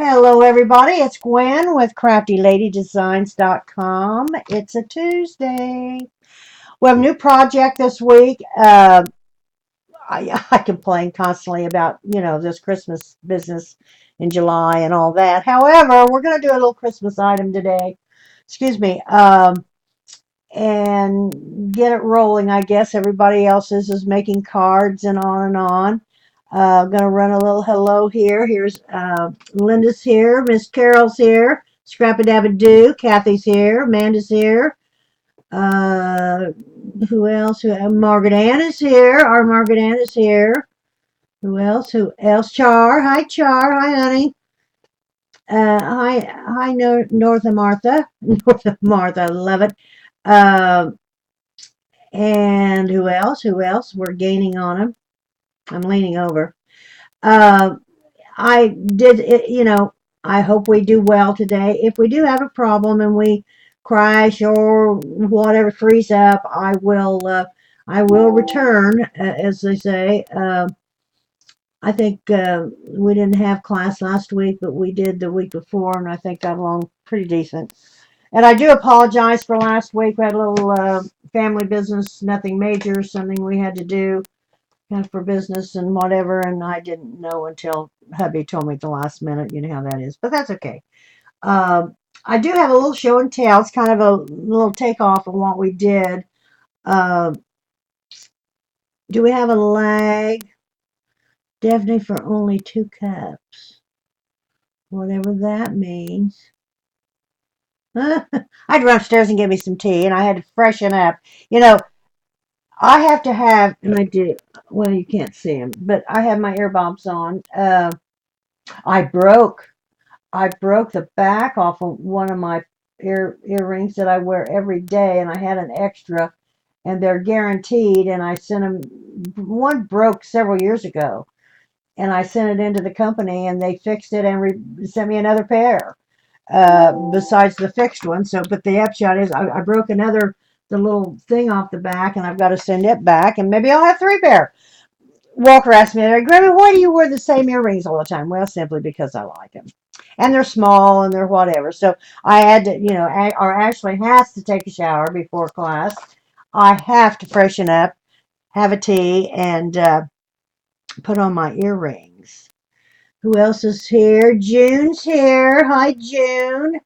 Hello, everybody. It's Gwen with CraftyLadyDesigns.com. It's a Tuesday. We have a new project this week. I complain constantly about, this Christmas business in July and all that. However, we're going to do a little Christmas item today. Excuse me. And get it rolling. I guess everybody else is making cards and on and on. Gonna run a little hello here. Here's Linda's here, Miss Carol's here, Scrappy Dabba Doo, Kathy's here, Amanda's here. Uh, who else? Margaret Ann is here. Our Margaret Ann is here. Who else? Who else? Char. Hi, Char. Hi, honey. Hi, Northa Martha. Northa Martha. I love it. Uh, and who else? Who else? We're gaining on them. I'm leaning over. Uh, I did it, I hope we do well today. If we do have a problem and we crash or whatever, freeze up, I will return, as they say. I think we didn't have class last week, but we did the week before, and I think got along pretty decent. And I do apologize for last week. We had a little family business, nothing major, something we had to do for business and whatever, and I didn't know until hubby told me at the last minute. You know how that is, but that's okay. I do have a little show and tell. It's kind of a little takeoff of what we did. Uh, do we have a lag? Definitely for only 2 cups, whatever that means. I'd run upstairs and get me some tea, and I had to freshen up. You know, I have to have, and I do. Well, you can't see them, but I have my earbuds on. I broke I broke the back off of one of my earrings that I wear every day, and I had an extra, and they're guaranteed. And I sent them. One broke several years ago, and I sent it into the company, and they fixed it and sent me another pair. Besides the fixed one. So, but the upshot is, I broke the little thing off the back, and I've got to send it back, and maybe I'll have 3 pair. Walker asked me, Grammy, why do you wear the same earrings all the time? Well, simply because I like them. And they're small and they're whatever. So I had to, or Ashley has to take a shower before class. I have to freshen up, have a tea, and put on my earrings. Who else is here? June's here. Hi, June.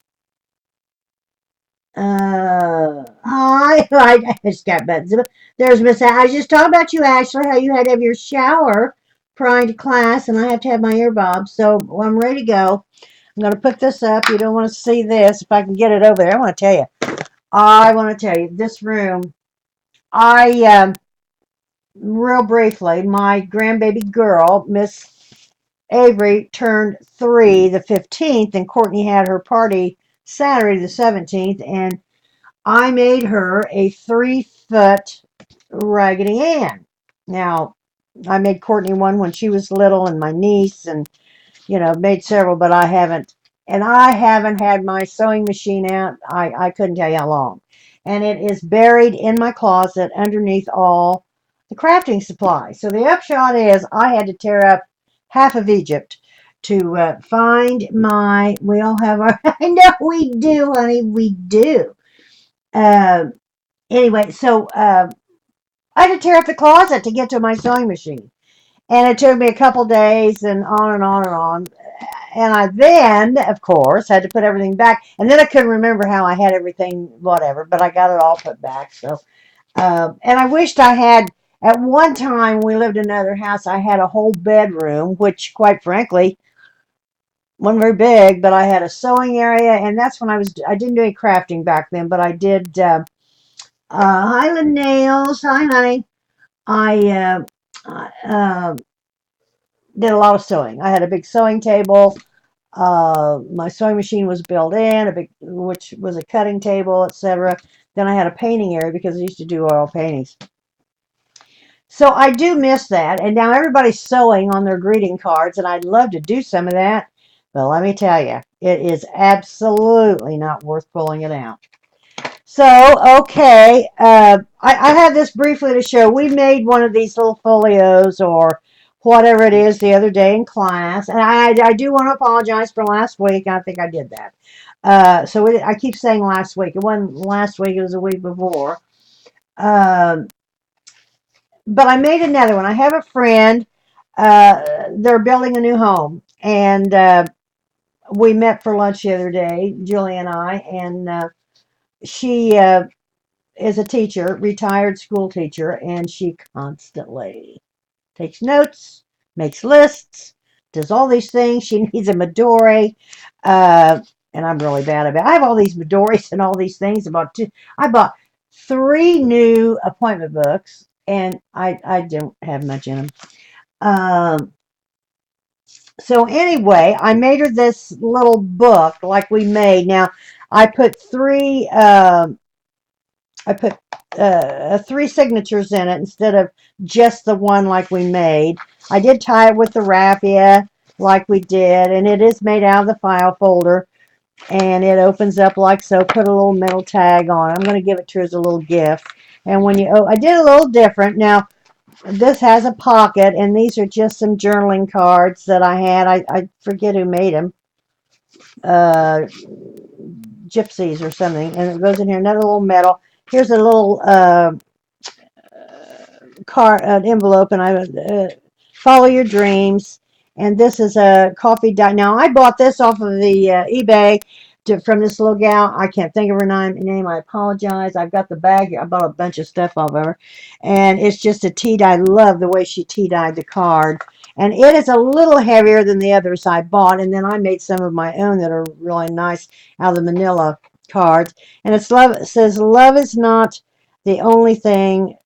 Hi. I just got buttons. There's Miss. I was just talking about you, Ashley. How you had to have your shower prior to class, and I have to have my earbuds. So I'm ready to go. I'm going to put this up. You don't want to see this. If I can get it over there, I want to tell you, this room. Real briefly, my grandbaby girl, Miss Avery, turned 3 the 15th, and Courtney had her party Saturday the 17th, and I made her a 3-foot Raggedy Ann. Now, I made Courtney one when she was little, and my niece, and made several, but I haven't. And I haven't had my sewing machine out. I couldn't tell you how long. And it is buried in my closet underneath all the crafting supplies. So the upshot is I had to tear up half of Egypt to find my. We all have our. I know we do, honey. We do. Uh, anyway, so I had to tear up the closet to get to my sewing machine. And it took me a couple days and on and on and on. And I then, of course, had to put everything back. And then I couldn't remember how I had everything, whatever, but I got it all put back. So, and I wished I had, at one time we lived in another house, I had a whole bedroom, which quite frankly, wasn't very big, but I had a sewing area. And that's when I didn't do any crafting back then, but I did, Highland Nails. Hi, honey. I, did a lot of sewing. I had a big sewing table. My sewing machine was built in, which was a cutting table, etc. Then I had a painting area because I used to do oil paintings. So I do miss that. And now everybody's sewing on their greeting cards, and I'd love to do some of that. But let me tell you, it is absolutely not worth pulling it out. So, okay, I have this briefly to show. We made one of these little folios or whatever it is the other day in class. And I do want to apologize for last week. I think I did that. I keep saying last week. It wasn't last week. It was the week before. Um, but I made another one. I have a friend. They're building a new home, and we met for lunch the other day, Julie and I, and she is a teacher, retired school teacher, and she constantly takes notes, makes lists, does all these things. She needs a Midori, uh, and I'm really bad about it. I have all these Midoris and all these things. I bought 3 new appointment books, and I don't have much in them. Um, so anyway, I made her this little book like we made. Now, I put three. I put 3 signatures in it instead of just the one like we made. I did tie it with the raffia like we did, and it is made out of the file folder, and it opens up like so. Put a little metal tag on it. I'm going to give it to her as a little gift. And when I did a little different. Now, this has a pocket, and these are just some journaling cards that I had. I forget who made them. Uh, Gypsies or something. And it goes in here. Another little metal. Here's a little an envelope, and I follow your dreams. And this is a coffee dye. Now I bought this off of the eBay from this little gal. I can't think of her name. I apologize. I've got the bag. I bought a bunch of stuff off of her, and it's just a tea dye. I love the way she tea dyed the card, and it is a little heavier than the others I bought. And then I made some of my own that are really nice out of the Manila cards. And it says love is not the only thing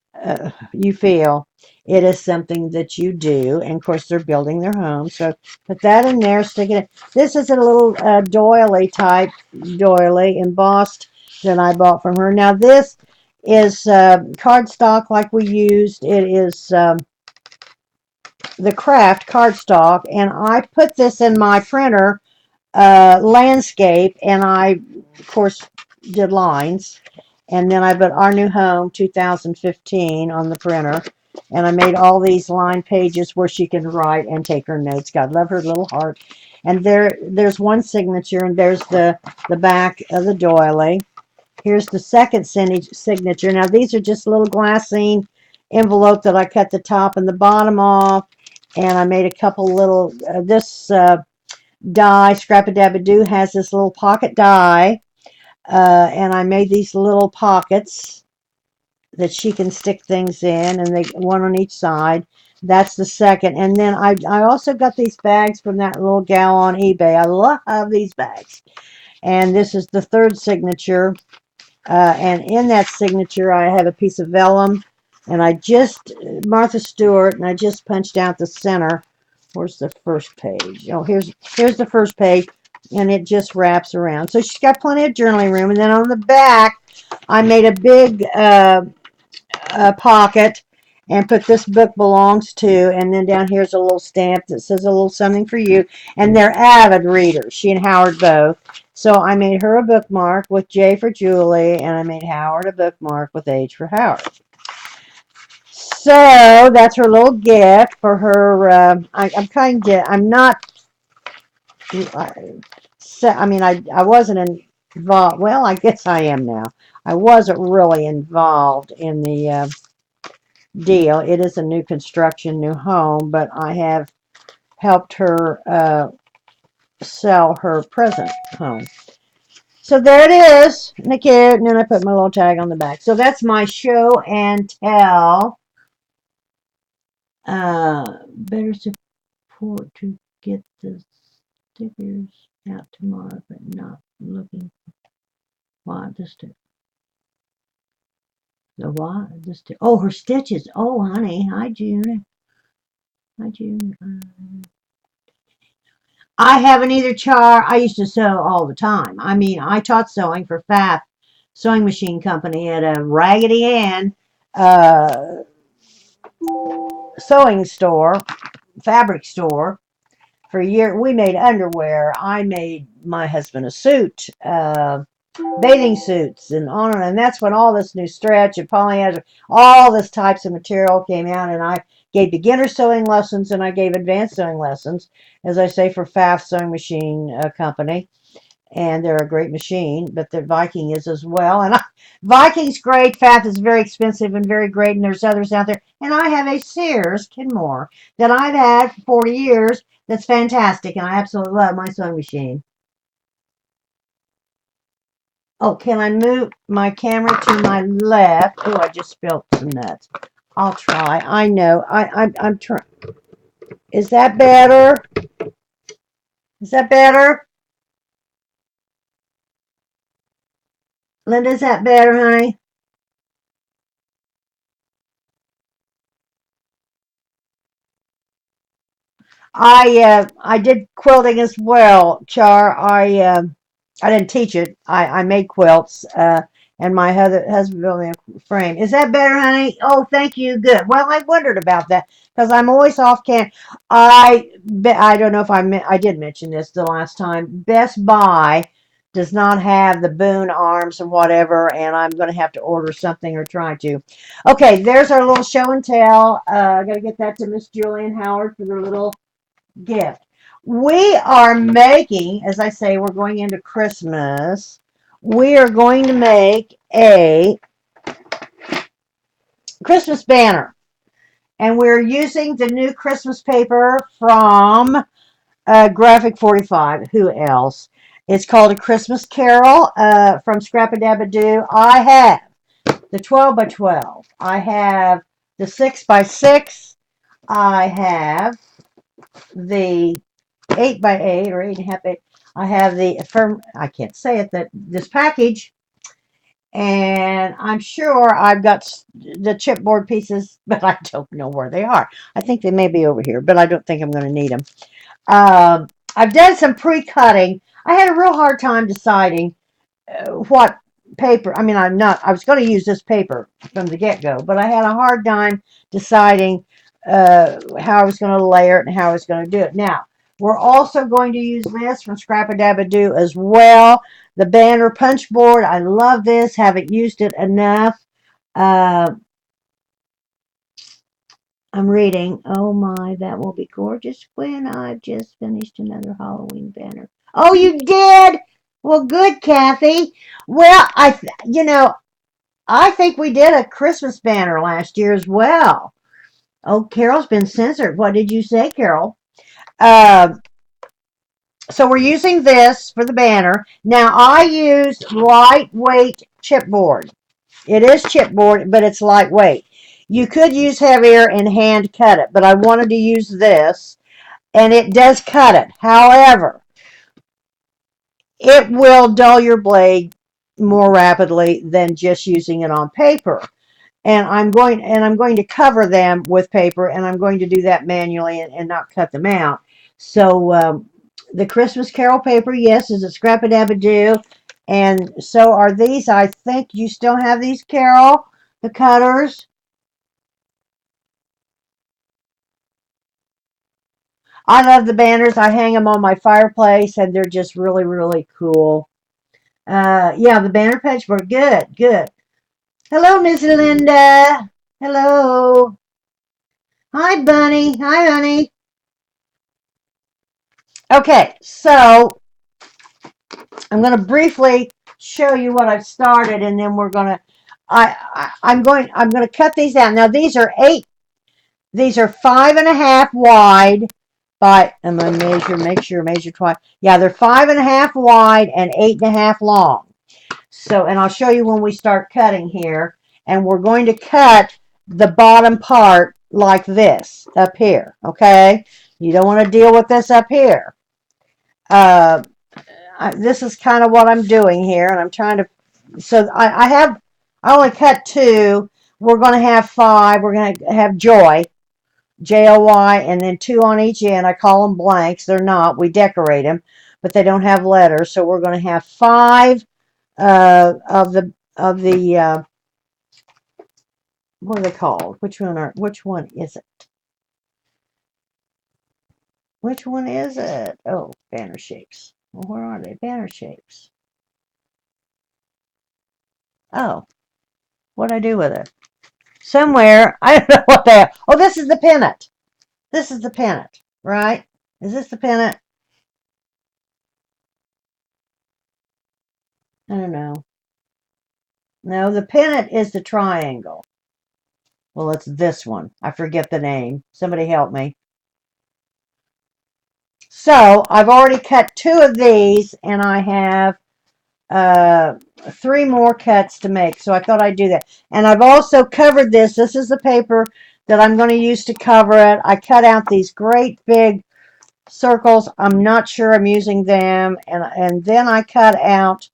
you feel. It is something that you do. And of course, they're building their home. So put that in there, stick it in. This is a little doily type doily embossed that I bought from her. Now, this is cardstock like we used. It is the craft cardstock. And I put this in my printer landscape, and I, of course, did lines. And then I put Our New Home 2015 on the printer. And I made all these line pages where she can write and take her notes. God love her little heart. And there's one signature, and there's the back of the doily. Here's the second signature. Now, these are just little glassine envelope that I cut the top and the bottom off. And I made a couple little, this die, Scrap-a-Dab-a-Doo, has this little pocket die. And I made these little pockets that she can stick things in, and they one on each side. That's the second. And then I also got these bags from that little gal on eBay. I love these bags. And this is the third signature. And in that signature, I have a piece of vellum, and Martha Stewart, and I just punched out the center. Where's the first page? Oh, here's the first page, and it just wraps around. So she's got plenty of journaling room. And then on the back, I made a big pocket and put "This book belongs to," and then down here's a little stamp that says a little something for you. And they're avid readers, she and Howard both. So I made her a bookmark with J for Julie, and I made Howard a bookmark with H for Howard. So that's her little gift for her. I'm not, I wasn't involved. Well, I guess I am now. I wasn't really involved in the deal. It is a new construction, new home, but I have helped her sell her present home. So there it is, and then I put my little tag on the back. So that's my show and tell. Better support to get the stickers out tomorrow, but not looking why the stick. The what? Oh, her stitches. Oh, honey. Hi, June. Hi, June. I haven't either, Char. I used to sew all the time. I mean, I taught sewing for FAF Sewing Machine Company at a Raggedy Ann uh, sewing store, fabric store for a year. We made underwear. I made my husband a suit, bathing suits, and on and on. And that's when all this new stretch and polyester, all this types of material came out, and I gave beginner sewing lessons and I gave advanced sewing lessons, as I say, for Pfaff Sewing Machine Company. And they're a great machine, but the Viking is as well. And Viking's great. Pfaff is very expensive and very great, and there's others out there. And I have a Sears Kenmore that I've had for 40 years that's fantastic, and I absolutely love my sewing machine. Oh, can I move my camera to my left? Oh, I just spilled some nuts. I'll try. I know. I'm trying. Is that better? Is that better? Linda, is that better, honey? I did quilting as well, Char. I didn't teach it. I made quilts, and my other husband built me a frame. Is that better, honey? Oh, thank you. Good. Well, I wondered about that because I'm always off can. I don't know if I did mention this the last time. Best Buy does not have the Boone arms or whatever, and I'm going to have to order something or try to. Okay, there's our little show and tell. I got to get that to Miss Julian Howard for their little gift. We are making, as I say, we're going into Christmas. We are going to make a Christmas banner. And we're using the new Christmas paper from Graphic 45. Who else? It's called A Christmas Carol from Scrap-a-Dab-a-Doo. I have the 12 by 12. I have the 6 by 6. I have the 8 by 8 or 8.5 8. I have the firm, I can't say it, that this package, and I'm sure I've got the chipboard pieces, but I don't know where they are. I think they may be over here, but I don't think I'm going to need them. I've done some pre-cutting. I had a real hard time deciding what paper. I mean, I was going to use this paper from the get-go, but I had a hard time deciding how I was going to layer it and how I was going to do it. Now, we're also going to use this from Scrap-a-Dab-a-Doo as well. The banner punch board. I love this. Haven't used it enough. Uh, I'm reading. Oh my, that will be gorgeous when I've just finished another Halloween banner. Oh, you did? Well, good, Kathy. Well, I think we did a Christmas banner last year as well. Oh, Carol's been censored. What did you say, Carol? Uh, so we're using this for the banner. Now, I use lightweight chipboard. It is chipboard, but it's lightweight. You could use heavier and hand cut it, but I wanted to use this, and it does cut it. However, it will dull your blade more rapidly than just using it on paper. And I'm going to cover them with paper, and I'm going to do that manually and not cut them out. So the Christmas Carol paper, yes, is a Scrap-a-Dab-a-Doo, and so are these. I think you still have these, Carol, the cutters. I love the banners. I hang them on my fireplace, and they're just really, really cool. Yeah, the banner page were good, good. Hello, Miss Linda. Hello. Hi, Bunny. Hi, honey. Okay, so I'm going to briefly show you what I've started, and then we're going to. I'm going to cut these out. Now these are 8. These are 5.5 wide by. I'm going to measure. Make sure measure twice. Yeah, they're 5.5 wide and 8.5 long. So, and I'll show you when we start cutting here. And we're going to cut the bottom part like this up here. Okay, you don't want to deal with this up here. Uh, this is kind of what I'm doing here, and I'm trying to. So I only cut 2. We're going to have 5. We're going to have Joy, Joy, and then 2 on each end. I call them blanks. They're not. We decorate them, but they don't have letters. So we're going to have 5 of the what are they called? Which one is it? Which one is it? Oh, banner shapes. Well, where are they? Banner shapes. Oh, what'd I do with it? somewhere. I don't know what they are. Oh, this is the pennant. This is the pennant, right? Is this the pennant? I don't know. No, the pennant is the triangle. Well, it's this one. I forget the name. Somebody help me. So I've already cut 2 of these, and I have 3 more cuts to make. So I thought I'd do that. And I've also covered this. This is the paper that I'm going to use to cover it. I cut out these great big circles. I'm not sure I'm using them. And then I cut out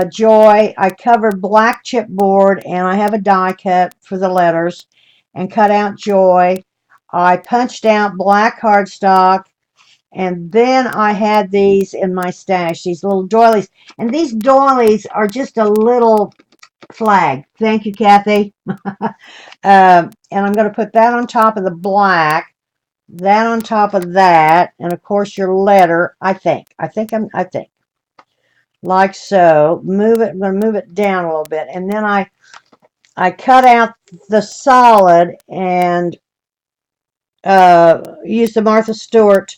Joy. I covered black chipboard, and I have a die cut for the letters, and cut out Joy. I punched out black cardstock, and then I had these in my stash, these little doilies. And these doilies are just a little flag. Thank you, Kathy. And I'm going to put that on top of the black, that on top of that, and of course your letter. I think like so. Move it. I'm going to move it down a little bit, and then I cut out the solid and use the Martha Stewart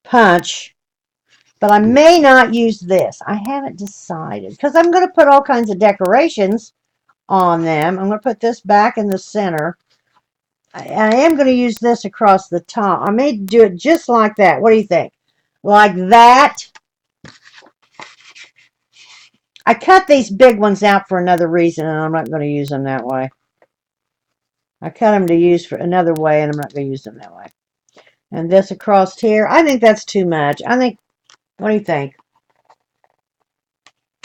punch. But I may not use this. I haven't decided because I'm going to put all kinds of decorations on them. I'm going to put this back in the center. I am going to use this across the top. I may do it just like that. What do you think? Like that. I cut these big ones out for another reason, and I'm not going to use them that way. I cut them to use for another way, and I'm not going to use them that way. And this across here, I think that's too much. I think, what do you think?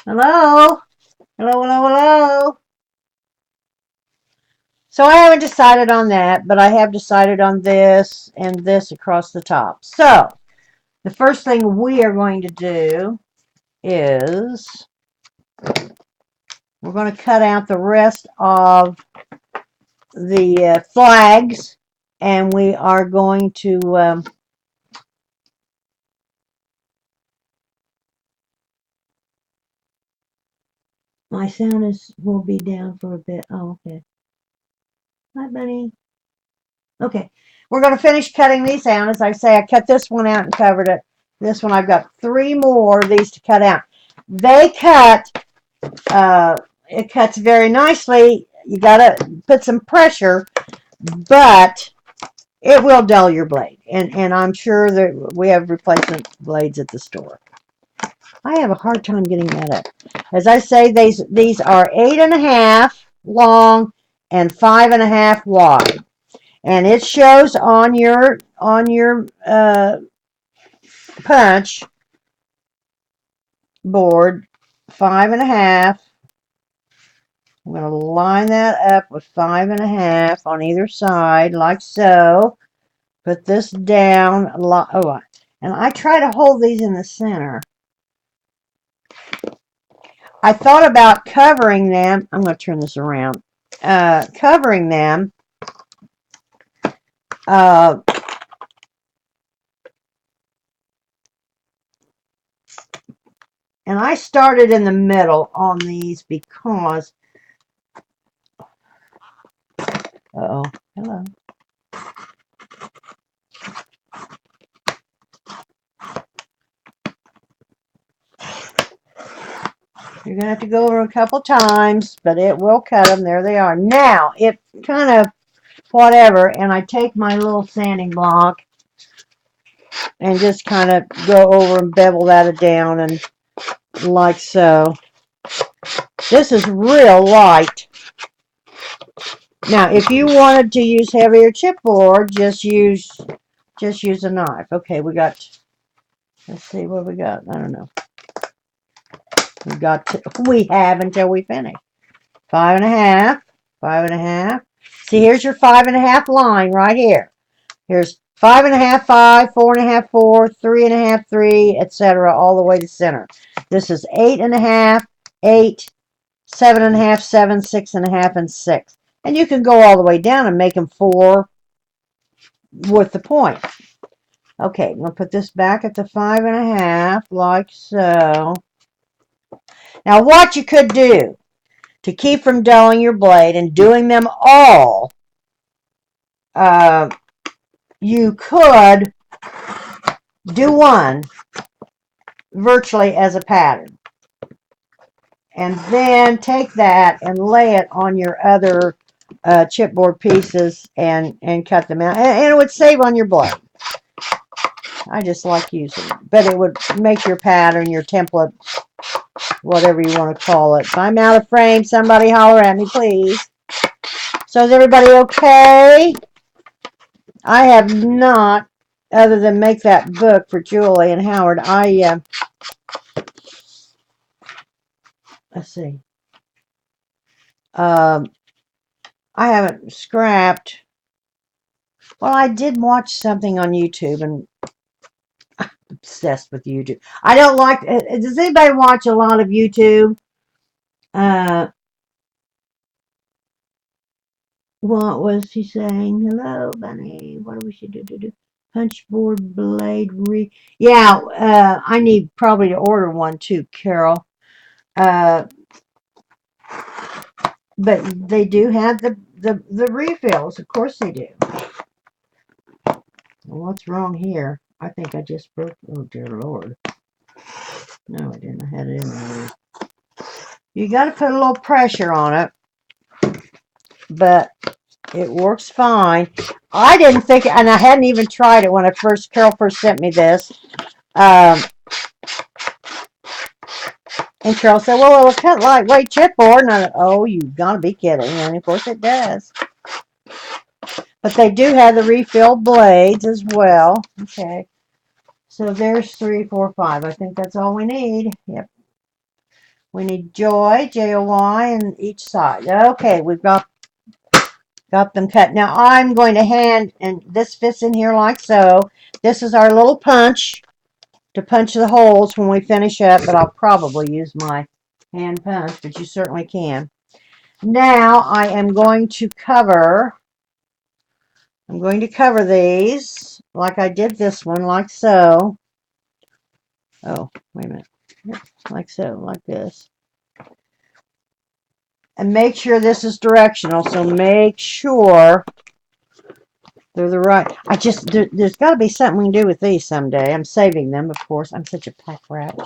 Hello? Hello, hello, hello? So I haven't decided on that, but I have decided on this and this across the top. So the first thing we are going to do is we're going to cut out the rest of the flags, and we are going to my sound will be down for a bit. Oh, okay. Hi, Bunny. Okay, we're going to finish cutting these out. As I say, I cut this one out and covered it. This one, I've got 3 more of these to cut out. They cut, it cuts very nicely. You got to put some pressure, but it will dull your blade. And I'm sure that we have replacement blades at the store. I have a hard time getting that up. As I say, these are 8.5 long and 5.5 wide. And it shows on your punch board 5.5. I'm going to line that up with 5.5 on either side, like so. Put this down. Oh, and I try to hold these in the center. I thought about covering them. I'm going to turn this around. Covering them. And I started in the middle on these because, hello. You're going to have to go over a couple times, but it will cut them. There they are. Now, it kind of whatever, and I take my little sanding block and just kind of go over and bevel that down, and like so. This is real light. Now, if you wanted to use heavier chipboard, just use a knife. Okay, we got, let's see what we got. I don't know. We have until we finish. 5.5, 5.5. See, here's your 5.5 line right here. Here's 5.5, 5, 4.5, 4, 3.5, 3, etc., all the way to center. This is 8.5, 8, 7.5, 7, 6.5, and 6. And you can go all the way down and make them 4 with the point. Okay, I'm going to put this back at the 5.5, like so. Now, what you could do, to keep from dulling your blade and doing them all, you could do one virtually as a pattern. And then take that and lay it on your other chipboard pieces and cut them out. And it would save on your blade. I just like using it. But it would make your pattern, your template, whatever you want to call it. If I'm out of frame, somebody holler at me, please. So is everybody okay? I have not, other than make that book for Julie and Howard, let's see. I haven't scrapped. Well, I did watch something on YouTube, and I'm obsessed with YouTube. I don't like, does anybody watch a lot of YouTube? What was he saying? Hello, Bunny. What do we should do? Punchboard blade Yeah, I need probably to order one too, Carol. But they do have the refills. Of course they do. Well, what's wrong here? I think I just broke. Oh dear Lord. No, I didn't. I had it in there. You got to put a little pressure on it, but it works fine. I didn't think, and I hadn't even tried it when Carol first sent me this. And Carol said, well, it'll cut lightweight chipboard. And I thought, oh, you gotta be kidding. And of course it does. But they do have the refill blades as well. Okay. So there's 3, 4, 5. I think that's all we need. Yep. We need Joy, Joy, and each side. Okay, we've got them cut. Now I'm going to and this fits in here like so. This is our little punch to punch the holes when we finish up, but I'll probably use my hand punch, but you certainly can. Now I am going to cover these like I did this one, like so. Oh, wait a minute. Like so, like this. And make sure this is directional, so make sure they're the right. There's got to be something we can do with these someday. I'm saving them, of course. I'm such a pack rat.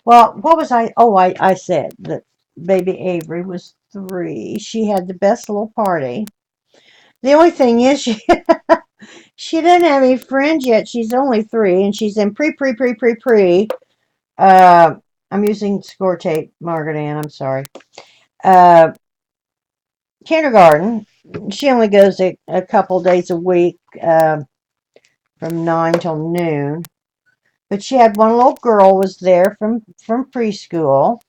Well, what was I? Oh, I said that baby Avery was 3. She had the best little party. The only thing is she didn't have any friends yet. She's only 3, and she's in pre. I'm using score tape, Margaret Ann. I'm sorry. Kindergarten. She only goes a couple days a week, from 9 till noon. But she had one little girl was there from preschool.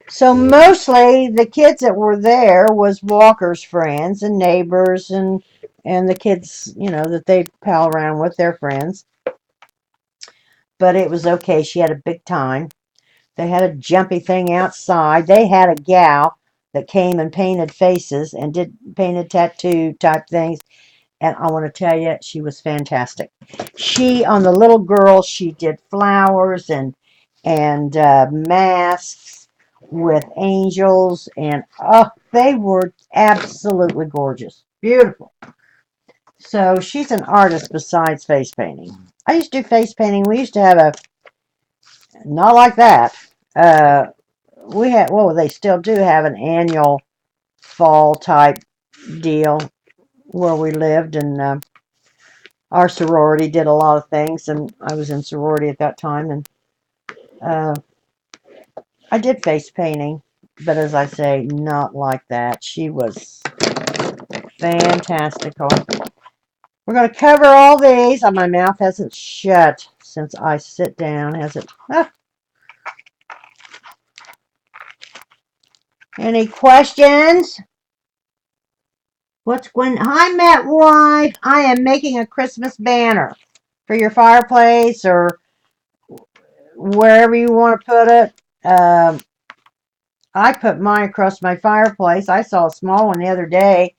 So mostly the kids that were there was Walker's friends and neighbors and the kids, that they pal around with, their friends. But it was okay. She had a big time. They had a jumpy thing outside. They had a gal that came and painted faces and did painted tattoo type things. And I want to tell you, she was fantastic. On the little girl, she did flowers and masks with angels, and they were absolutely gorgeous, beautiful. So she's an artist besides face painting. I used to do face painting. We used to have not like that. We had, well, they still do have an annual fall type deal where we lived, and our sorority did a lot of things, and I was in sorority at that time, and I did face painting, but as I say, not like that. She was fantastical. We're going to cover all these. My mouth hasn't shut since I sit down, has it? Any questions? What's going? Hi, Matt Wife. I am making a Christmas banner for your fireplace or wherever you want to put it. I put mine across my fireplace. I saw a small one the other day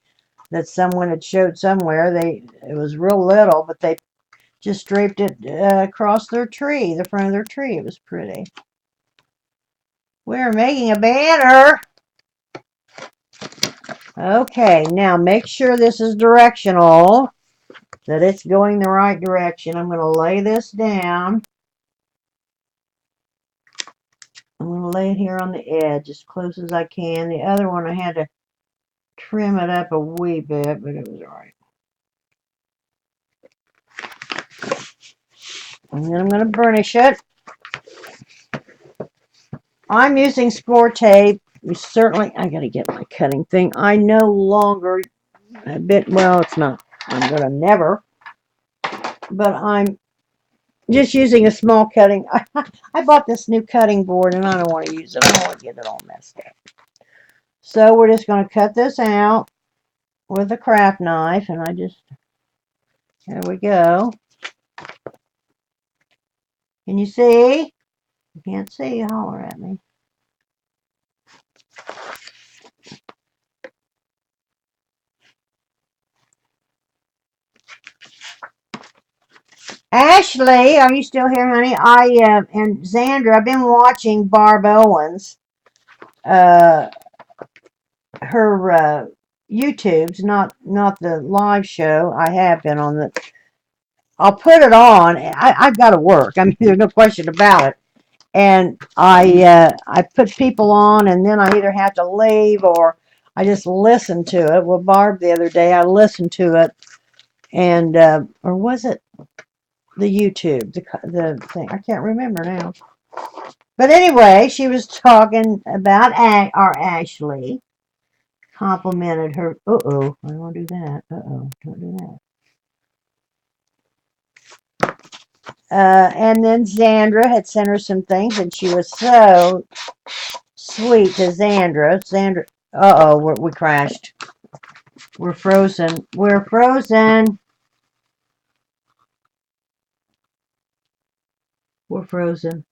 that someone had showed somewhere. It was real little, but they just draped it across their tree, the front of their tree. It was pretty. We're making a banner. Okay, now make sure this is directional, that it's going the right direction. I'm going to lay this down. I'm going to lay it here on the edge as close as I can. The other one I had to trim it up a wee bit, but it was alright. And then I'm going to burnish it. I'm using score tape. I got to get my cutting thing. I no longer, well, it's not, I'm going to never, but I'm just using a small cutting. I bought this new cutting board and I don't want to use it. I don't want to get it all messed up. So we're just going to cut this out with a craft knife, and there we go. Can you see? You can't see, holler at me. Ashley, are you still here, honey? And Xandra, I've been watching Barb Owens, her YouTubes, not the live show. I have been on the. I'll put it on. I've got to work. I mean, there's no question about it. And I put people on, and then I either have to leave or I just listen to it. Well, Barb, the other day I listened to it, and or was it the YouTube, the thing? I can't remember now. But anyway, she was talking about our Ashley. Complimented her. Uh-oh, I don't want to do that. Uh-oh, don't do that. And then Xandra had sent her some things, and she was so sweet to Xandra. Uh-oh, we crashed. We're frozen. We're frozen. We're frozen.